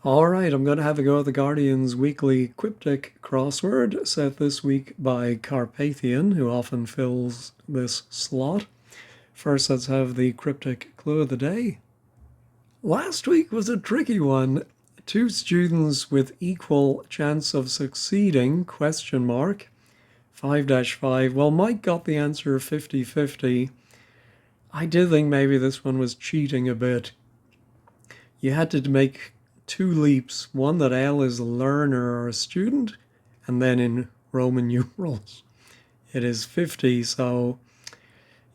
Alright, I'm going to have a go at the Guardian's weekly Quiptic Crossword, set this week by Carpathian, who often fills this slot. First, let's have the cryptic clue of the day. Last week was a tricky one. Two students with equal chance of succeeding, question mark. 5-5. Well, Mike got the answer 50-50. I did think maybe this one was cheating a bit. You had to make two leaps. One that L is a learner or a student, and then in Roman numerals it is 50. So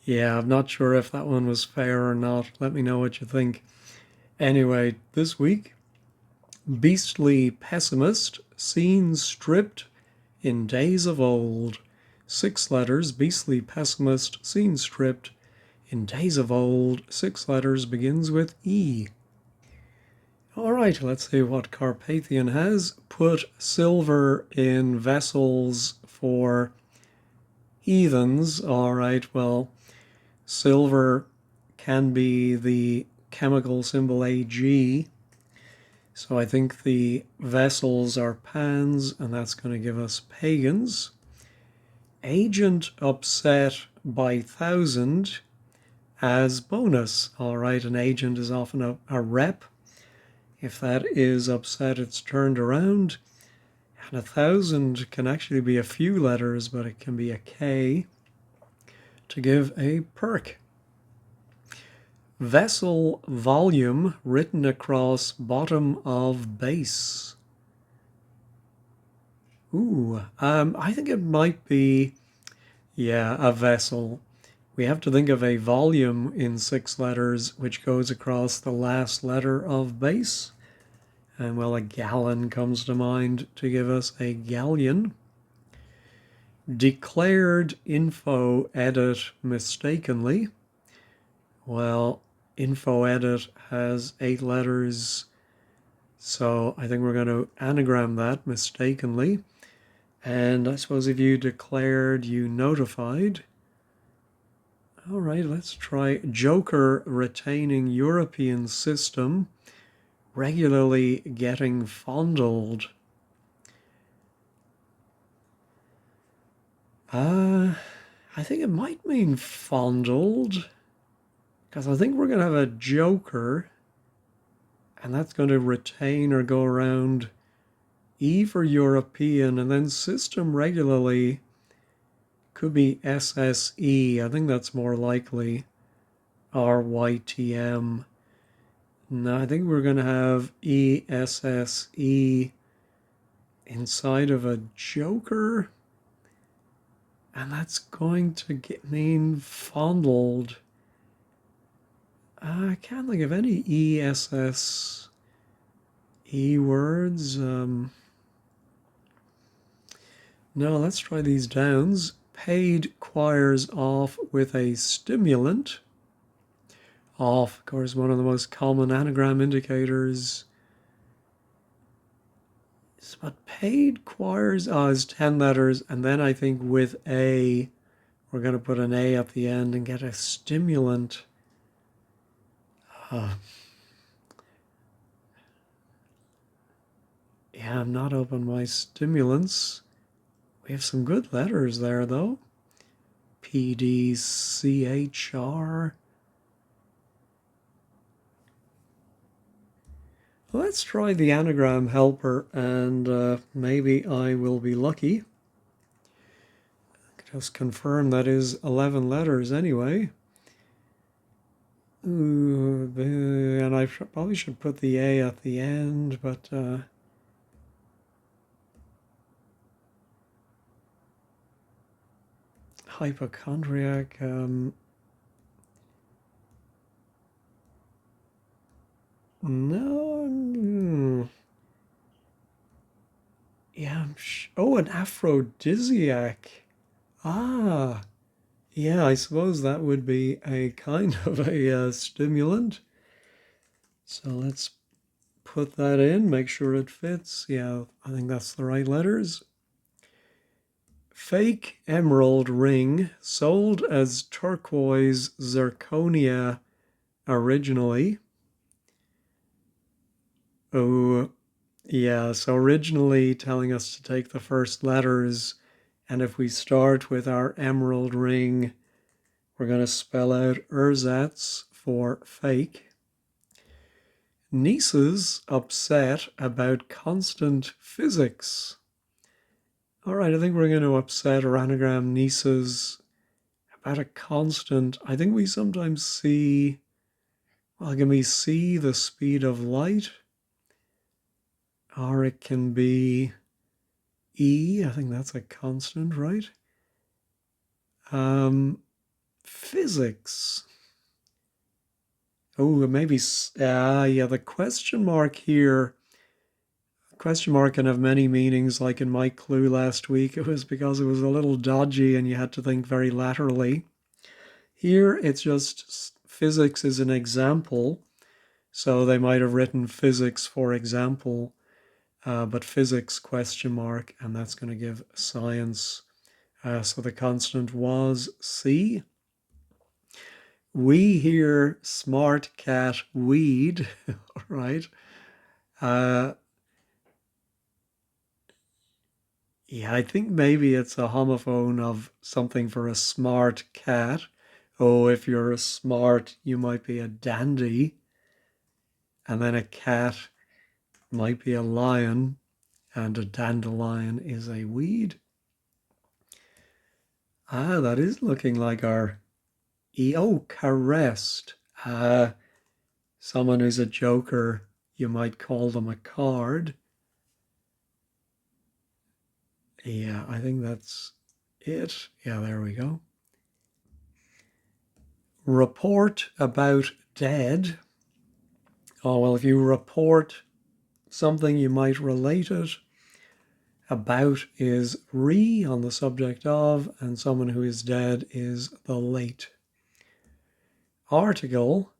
yeah, I'm not sure if that one was fair or not. Let me know what you think. Anyway, this week, beastly pessimist, seen stripped in days of old. 6 letters, beastly pessimist, seen stripped in days of old. 6 letters, begins with E. Alright, let's see what Carpathian has. Put silver in vessels for heathens. Alright, well, silver can be the chemical symbol Ag. So I think the vessels are pans, and that's going to give us pagans. Agent upset by 1,000 as bonus. Alright, an agent is often a rep. If that is upset, it's turned around. And 1,000 can actually be a few letters, but it can be a K to give a perk. Vessel volume written across bottom of base. Ooh, I think it might be, yeah, a vessel. We have to think of a volume in 6 letters, which goes across the last letter of base. And well, a gallon comes to mind to give us a galleon. Declared info edit mistakenly. Well, info edit has 8 letters, so I think we're going to anagram that mistakenly. And I suppose if you declared, you notified. All right, let's try Joker retaining European system. Regularly getting fondled. I think it might mean fondled, because I think we're going to have a joker, and that's going to retain or go around. E for European, and then system regularly could be SSE. I think that's more likely. RYTM. No, I think we're going to have ESSE inside of a joker, and that's going to mean fondled. I can't think of any ESSE words. No, let's try these downs. Paid choirs off with a stimulant. Off, of course, one of the most common anagram indicators. But paid choirs is 10 letters, and then I think with a, we're going to put an A at the end and get a stimulant. Yeah, I'm not open my stimulants. We have some good letters there, though. PDCHR. Let's try the anagram helper, and maybe I will be lucky. Just confirm that is 11 letters anyway. Ooh, and I probably should put the A at the end, but hypochondriac. No. Yeah. Oh, an aphrodisiac. Ah. Yeah, I suppose that would be a kind of a stimulant. So let's put that in, make sure it fits. Yeah, I think that's the right letters. Fake emerald ring sold as turquoise zirconia originally. Oh, yeah. So originally telling us to take the first letters, and if we start with our emerald ring, we're going to spell out ersatz for fake. Nieces upset about constant physics. All right, I think we're going to upset or anagram nieces about a constant. I think we sometimes see, well, can we see the speed of light? Or it can be E. I think that's a constant, right? Physics. Oh, maybe, yeah, the question mark here. Question mark can have many meanings, like in my clue last week. It was because it was a little dodgy and you had to think very laterally. Here, it's just physics is an example. So they might have written physics, for example, but physics question mark, and that's going to give science. So the constant was C. We hear smart cat weed, right? Uh, yeah, I think maybe it's a homophone of something for a smart cat. Oh, if you're a smart, you might be a dandy. And then a cat might be a lion, and a dandelion is a weed. Ah, that is looking like our E. Oh, caressed. Someone who's a joker, you might call them a card. Yeah, I think that's it. Yeah, there we go. Report about dead. Oh, well, if you report something, you might relate it. About is re on the subject of, and someone who is dead is the late. Article.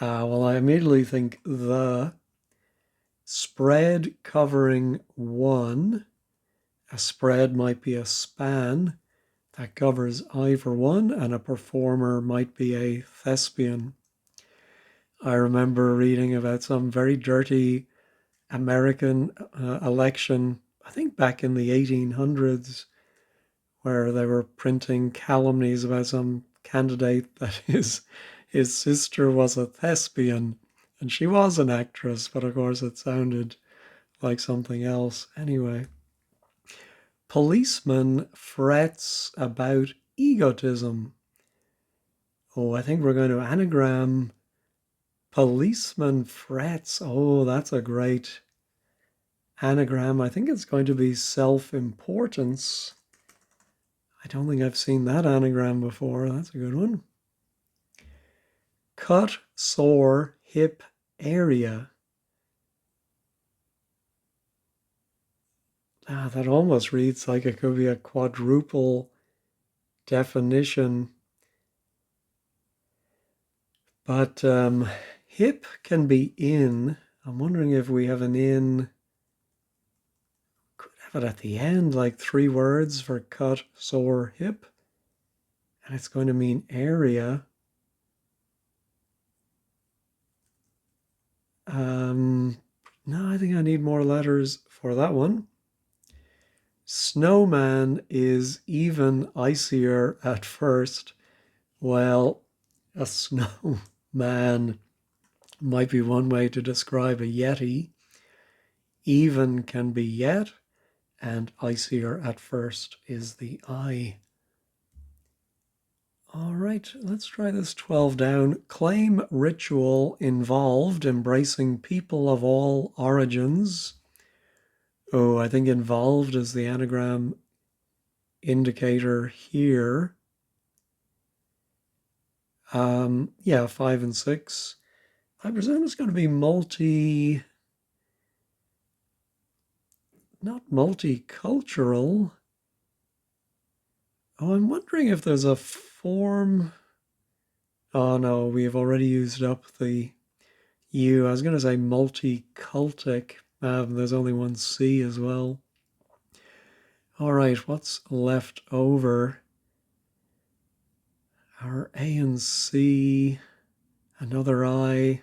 Well, I immediately think the. Spread covering one. A spread might be a span that covers I for one, and a performer might be a thespian. I remember reading about some very dirty American election, I think back in the 1800s, where they were printing calumnies about some candidate that his sister was a thespian, and she was an actress, but of course it sounded like something else. Anyway, policeman frets about egotism. Oh, I think we're going to anagram policeman frets. Oh, that's a great anagram. I think it's going to be self-importance. I don't think I've seen that anagram before. That's a good one. Cut, sore, hip, area. That almost reads like it could be a quadruple definition. But hip can be in. I'm wondering if we have an in. Could have it at the end, like 3 words for cut, sore, hip. And it's going to mean area. No, I think I need more letters for that one. Snowman is even icier at first. Well, a snowman might be one way to describe a yeti. Even can be yet, and icier at first is the I. All right, let's try this 12 down. Claim ritual involved embracing people of all origins. Oh, I think involved is the anagram indicator here. Yeah, 5 and 6. I presume it's going to be not multicultural. Oh, I'm wondering if there's a form. Oh no, we've already used up the U. I was going to say multicultic. There's only one C as well. All right, what's left over? Our A and C, another I.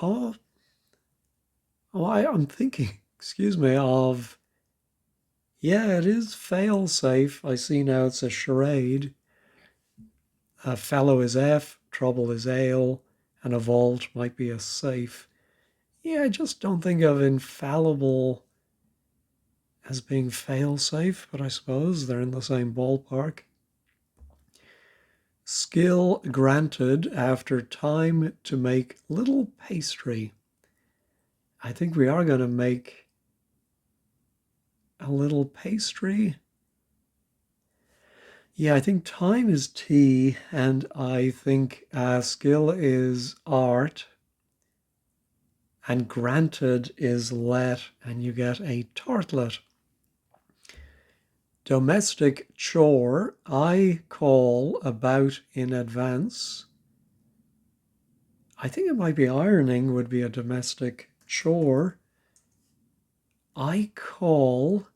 Oh, I'm thinking, excuse me, of, yeah, it is fail safe. I see now it's a charade. A fellow is F, trouble is ale, and a vault might be a safe. Yeah, I just don't think of infallible as being fail safe, but I suppose they're in the same ballpark. Skill granted after time to make little pastry. I think we are going to make a little pastry. Yeah, I think time is T, and I think skill is art, and granted is let, and you get a tartlet. Domestic chore, I call about in advance. I think it might be ironing would be a domestic chore. I call,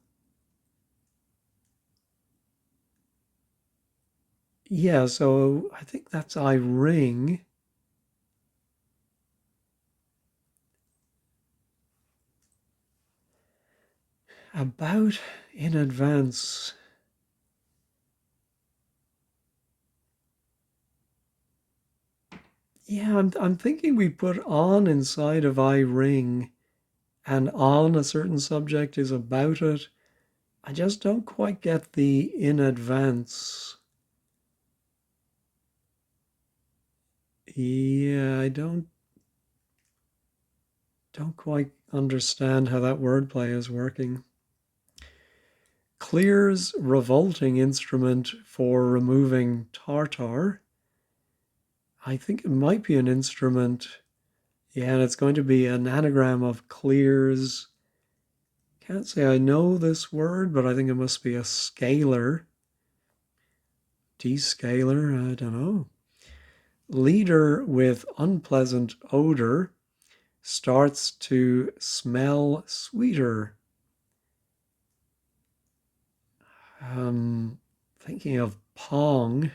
yeah, so I think that's I ring. About in advance. Yeah, I'm thinking we put on inside of I ring, and on a certain subject is about it. I just don't quite get the in advance. Yeah, I don't quite understand how that wordplay is working. Clears revolting instrument for removing tartar. I think it might be an instrument. Yeah, and it's going to be an anagram of clears. Can't say I know this word, but I think it must be a scalar. Descalar, I don't know. Leader with unpleasant odor starts to smell sweeter. Thinking of Pong.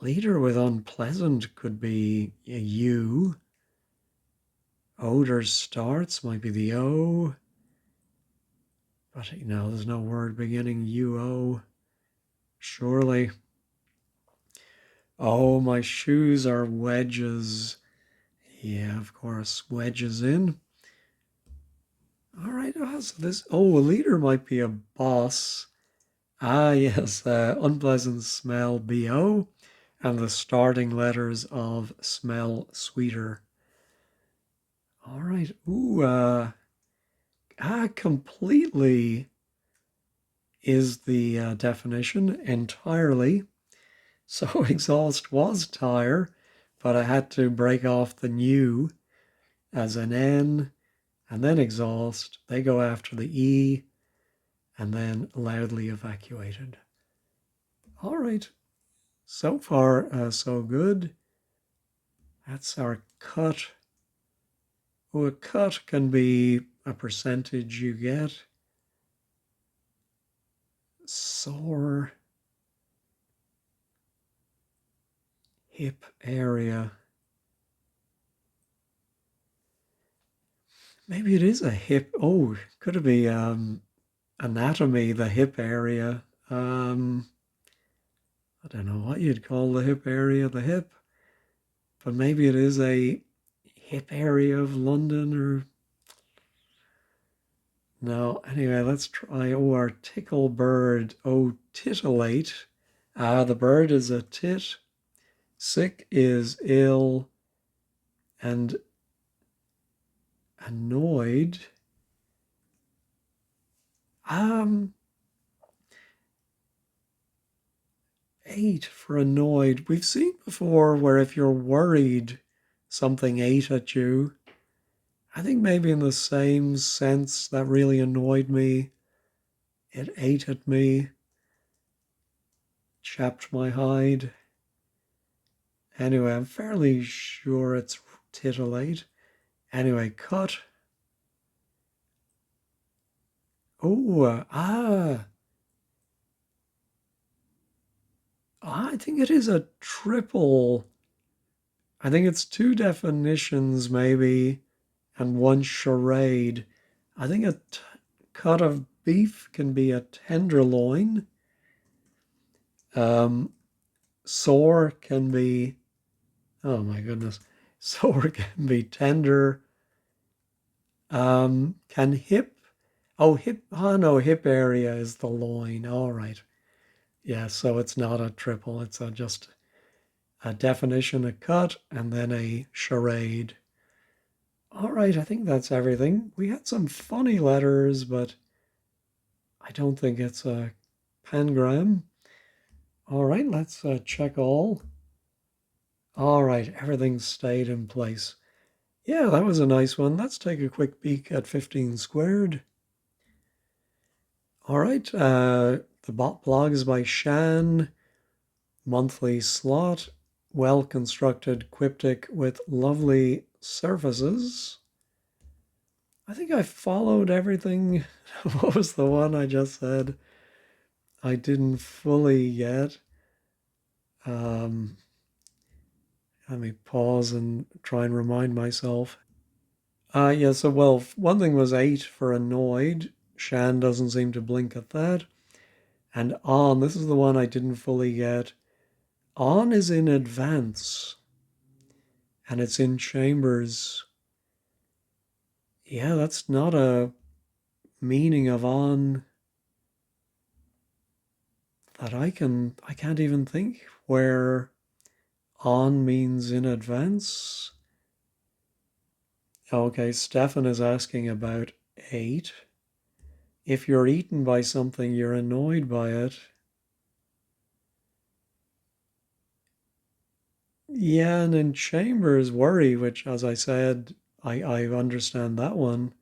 Leader with unpleasant could be a U. Odor starts might be the O. But there's no word beginning UO. Surely. Oh, my shoes are wedges. Yeah, of course, wedges in. All right, so a leader might be a boss. Ah, yes, unpleasant smell, BO, and the starting letters of smell sweeter. All right, completely is the definition entirely. So exhaust was tire, but I had to break off the new as an N, and then exhaust. They go after the E, and then loudly evacuated. All right, so far so good. That's our cut. Oh, a cut can be a percentage you get. Sore hip area. Maybe it is a hip. Oh, could it be anatomy, the hip area? I don't know what you'd call the hip area, the hip, but maybe it is a hip area of London or no. Anyway, let's try. Oh, our tickle bird. Oh, titillate. The bird is a tit. Sick is ill, and annoyed. Um, 8 for annoyed. We've seen before where if you're worried, something ate at you. I think maybe in the same sense that really annoyed me. It ate at me, chapped my hide. Anyway, I'm fairly sure it's titillate. Anyway, cut. Oh, think it is a triple. I think it's two definitions, maybe, and one charade. I think a cut of beef can be a tenderloin. Um, Sore can be, oh my goodness, sore can be tender. Can hip, oh, hip, oh no, hip area is the loin. All right. Yeah, so it's not a triple, it's just a definition, a cut, and then a charade. All right, I think that's everything. We had some funny letters, but I don't think it's a pangram. All right, let's check all. All right, everything stayed in place. Yeah, that was a nice one. Let's take a quick peek at 15 squared. All right, the bot blog is by Shan. Monthly slot, well-constructed Quiptic with lovely surfaces. I think I followed everything. What was the one I just said? I didn't fully get. Let me pause and try and remind myself. Yeah, so well, one thing was 8 for annoyed. Shan doesn't seem to blink at that. And on, this is the one I didn't fully get. On is in advance. And it's in chambers. Yeah, that's not a meaning of on that I can't even think where on means in advance. Okay, Stefan is asking about 8. If you're eaten by something, you're annoyed by it. Yeah, and in Chambers, worry, which, as I said, I understand that one.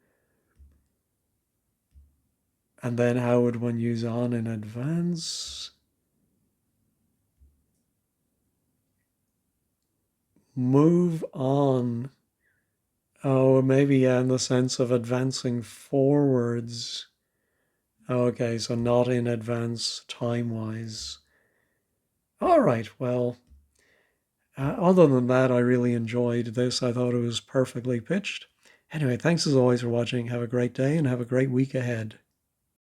And then how would one use on in advance? Move on. Oh, maybe yeah, in the sense of advancing forwards. Okay, so not in advance time-wise. All right, well, other than that, I really enjoyed this. I thought it was perfectly pitched. Anyway, thanks as always for watching. Have a great day and have a great week ahead.